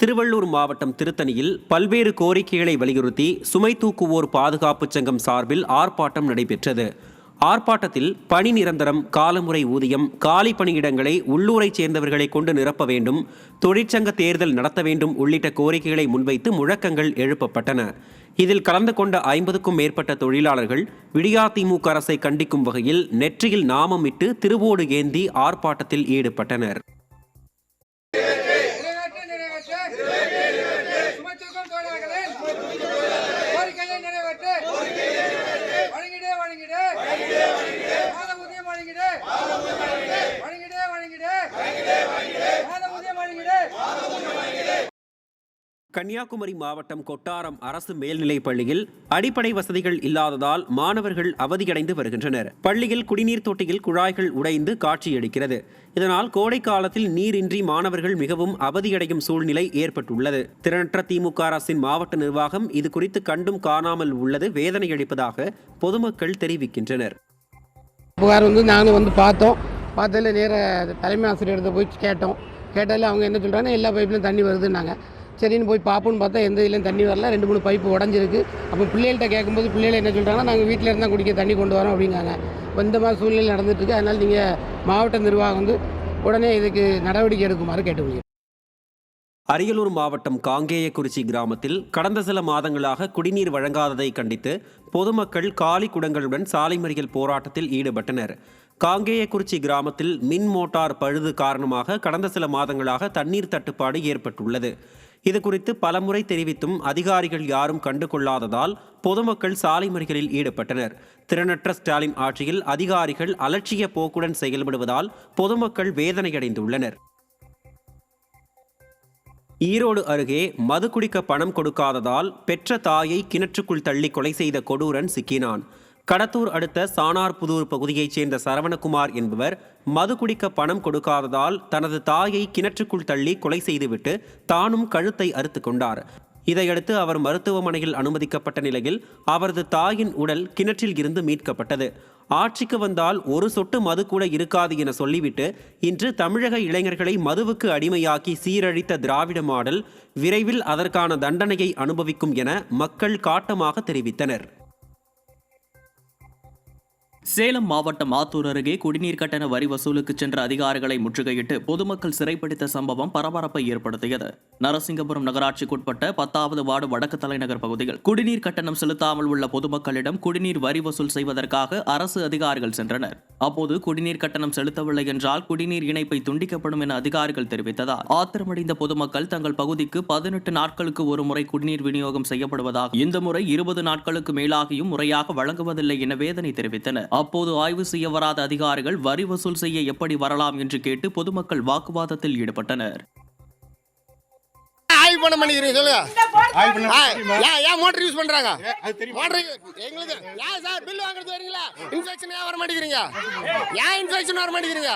திருவள்ளூர் மாவட்டம் திருத்தணியில் பல்வேறு கோரிக்கைகளை வலியுறுத்தி சுமை தூக்குவோர் பாதுகாப்பு சங்கம் சார்பில் ஆர்ப்பாட்டம் நடைபெற்றது. ஆர்ப்பாட்டத்தில் பணி நிரந்தரம், காலமுறை ஊதியம், காலி பணியிடங்களை உள்ளூரைச் சேர்ந்தவர்களை கொண்டு நிரப்ப வேண்டும், தொழிற்சங்க தேர்தல் நடத்த வேண்டும் உள்ளிட்ட கோரிக்கைகளை முன்வைத்து முழக்கங்கள் எழுப்பப்பட்டன. இதில் கலந்து கொண்ட 50க்கும் மேற்பட்ட தொழிலாளர்கள் விடியாதிமுக அரசை கண்டிக்கும் வகையில் நெற்றியில் நாமமிட்டு திருவோடு ஏந்தி ஆர்ப்பாட்டத்தில் ஈடுபட்டனர். கன்னியாகுமரி மாவட்டம் கொட்டாரம் அரசு மேல்நிலைப் பள்ளியில் அடிப்படை வசதிகள் இல்லாததால் மாணவர்கள் அவதியடைந்து வருகின்றனர். பள்ளியில் குடிநீர் தொட்டியில் குழாய்கள் உடைந்து காட்சியளிக்கிறது. இதனால் கோடை காலத்தில் நீரின்றி மாணவர்கள் மிகவும் அவதியடையும் சூழ்நிலை ஏற்பட்டுள்ளது. திறனற்ற திமுக அரசின் மாவட்ட நிர்வாகம் இது குறித்து கண்டும் காணாமல் உள்ளது வேதனையளிப்பதாக பொதுமக்கள் தெரிவிக்கின்றனர். புகார் நாங்கள் பார்த்ததில் நேர தலைமை ஆசிரியர்கிட்ட போய் கேட்டாலும் அவங்க என்ன சொல்கிறாங்கன்னா எல்லா பைப்லையும் தண்ணி வருதுன்னாங்க. சரின்னு போய் பார்ப்போன்னு பார்த்தா எந்த இதுலையும் தண்ணி வரல. 2-3 பைப்பு உடஞ்சிருக்கு. அப்போ பிள்ளைகள்கிட்ட கேட்கும்போது பிள்ளைகள் என்ன சொல்கிறாங்கன்னா நாங்கள் வீட்டில் இருந்தால் குடிக்க தண்ணி கொண்டு வரோம் அப்படிங்காங்க. இந்த மாதிரி சூழ்நிலை நடந்துட்டுருக்கு. அதனால் நீங்கள் மாவட்ட நிர்வாகம் உடனே இதுக்கு நடவடிக்கை எடுக்குமாறு கேட்டுக்கொள்கிறேன். அரியலூர் மாவட்டம் காங்கேயக்குறிச்சி கிராமத்தில் கடந்த சில மாதங்களாக குடிநீர் வழங்காததை கண்டித்து பொதுமக்கள் காலி குடங்களுடன் சாலை மறியல் போராட்டத்தில் ஈடுபட்டனர். காங்கேயக்குறிச்சி கிராமத்தில் மின் மோட்டார் பழுது காரணமாக கடந்த சில மாதங்களாக தண்ணீர் தட்டுப்பாடு ஏற்பட்டுள்ளது. இதுகுறித்து பலமுறை தெரிவித்தும் அதிகாரிகள் யாரும் கண்டுகொள்ளாததால் பொதுமக்கள் சாலை மறியலில் ஈடுபட்டனர். திறனற்ற ஸ்டாலின் ஆட்சியில் அதிகாரிகள் அலட்சிய போக்குடன் செயல்படுவதால் பொதுமக்கள் வேதனையடைந்துள்ளனர். ஈரோடு அருகே மது குடிக்க பணம் கொடுக்காததால் பெற்ற தாயை கிணற்றுக்குள் தள்ளி கொலை செய்த கொடூரன் சிக்கினான். கடத்தூர் அடுத்த சானார்புதூர் பகுதியைச் சேர்ந்த சரவணகுமார் என்பவர் மது குடிக்க பணம் கொடுக்காததால் தனது தாயை கிணற்றுக்குள் தள்ளி கொலை செய்துவிட்டு தானும் கழுத்தை அறுத்து கொண்டார். இதையடுத்து அவர் மருத்துவமனையில் அனுமதிக்கப்பட்ட நிலையில் அவரது தாயின் உடல் கிணற்றில் இருந்து மீட்கப்பட்டது. ஆட்சிக்கு வந்தால் ஒரு சொட்டு மது கூட இருக்காது என சொல்லிவிட்டு இன்று தமிழக இளைஞர்களை மதுவுக்கு அடிமையாக்கி சீரழித்த திராவிட மாடல் விரைவில் அதற்கான தண்டனையை அனுபவிக்கும் என மக்கள் காட்டமாக தெரிவித்தனர். சேலம் மாவட்டம் ஆத்தூர் அருகே குடிநீர் கட்டண வரி வசூலுக்கு சென்ற அதிகாரிகளை முற்றுகையிட்டு பொதுமக்கள் சிறைப்பிடித்த சம்பவம் பரபரப்பை ஏற்படுத்தியது. நரசிங்கபுரம் நகராட்சிக்குட்பட்ட 10வது வார்டு வடக்கு தலைநகர் பகுதியில் குடிநீர் கட்டணம் செலுத்தாமல் உள்ள பொதுமக்களிடம் குடிநீர் வரி வசூல் செய்வதற்காக அரசு அதிகாரிகள் சென்றனர். அப்போது குடிநீர் கட்டணம் செலுத்தவில்லை என்றால் குடிநீர் இணைப்பை துண்டிக்கப்படும் என அதிகாரிகள் தெரிவித்ததால் ஆத்திரமடைந்த பொதுமக்கள் தங்கள் பகுதிக்கு 18 நாட்களுக்கு ஒரு முறை குடிநீர் விநியோகம் செய்யப்படுவதாக, இந்த முறை 20 நாட்களுக்கு மேலாகியும் முறையாக வழங்குவதில்லை என வேதனை தெரிவித்தனர். அப்போது ஆய்வு செய்ய வராத அதிகாரிகள் வரி வசூல் செய்ய எப்படி வரலாம் என்று கேட்டு பொதுமக்கள் வாக்குவாதத்தில் ஈடுபட்டனர். வர மாட்டேங்கிறீங்க.